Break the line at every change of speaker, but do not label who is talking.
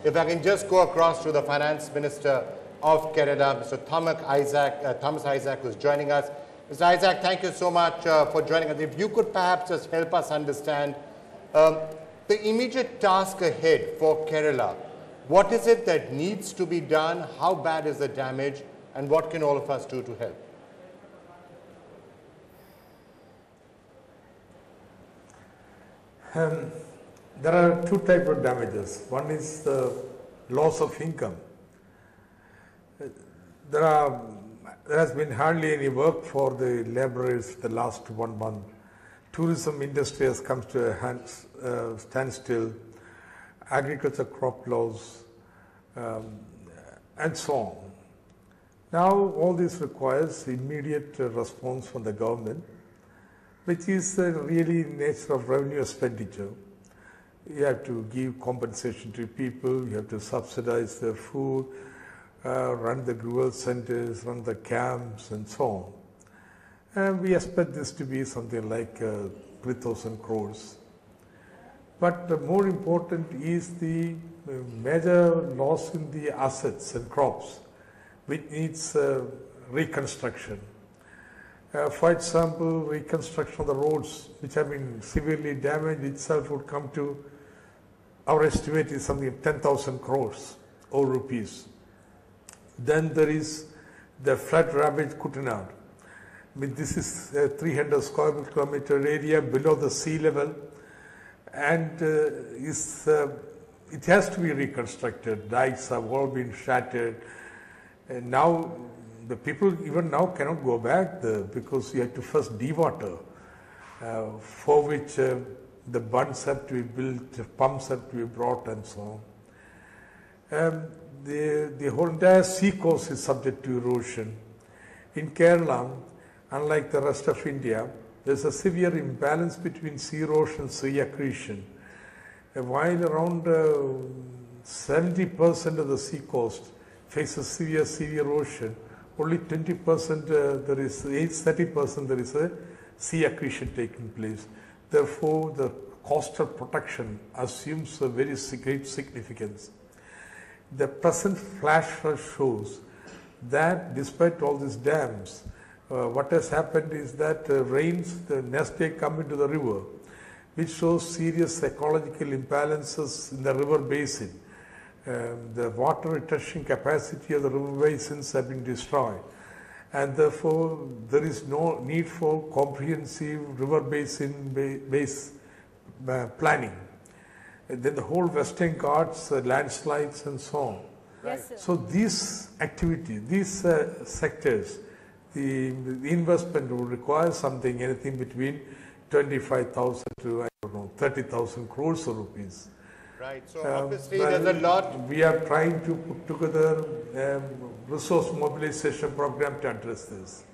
If I can just go across to the Finance Minister of Kerala, Mr. Thomas Isaac, who's joining us. Mr. Isaac, thank you so much for joining us. If you could perhaps just help us understand the immediate task ahead for Kerala. What is it that needs to be done? How bad is the damage? And what can all of us do to help?
There are two types of damages. One is the loss of income. There has been hardly any work for the laborers the last 1 month. Tourism industry has come to a standstill, agriculture crop loss, and so on. Now all this requires immediate response from the government, which is really in nature of revenue expenditure. You have to give compensation to people, you have to subsidize their food, run the rural centers, run the camps, and so on. And we expect this to be something like 3,000 crores. But more important is the major loss in the assets and crops, which needs reconstruction. For example, reconstruction of the roads, which have been severely damaged itself, would come to, our estimate is something like 10,000 crores or rupees. Then there is the flood ravaged Kuttanad. I mean, this is a 300 square kilometer area below the sea level, and it has to be reconstructed. Dikes have all been shattered, and now the people even now cannot go back there because you have to first dewater, for which the bunds have to be built, pumps have to be brought, and so on. The whole entire sea coast is subject to erosion. In Kerala, unlike the rest of India, there is a severe imbalance between sea erosion and sea accretion. While around 70% of the sea coast faces severe sea erosion, only 20% there is 30% there is a sea accretion taking place. Therefore, the coastal protection assumes a very great significance. The present flash flood shows that despite all these dams, what has happened is that rains the next day come into the river, which shows serious ecological imbalances in the river basin. The water retention capacity of the river basins have been destroyed, and therefore there is no need for comprehensive river basin based planning. And then the whole Western Ghats, landslides, and so on.
Yes, sir.
So these activities, these sectors, the investment will require something, anything between 25,000 to, I don't know, 30,000 crores of rupees.
Right, so obviously there's a lot.
We are trying to put together a resource mobilization program to address this.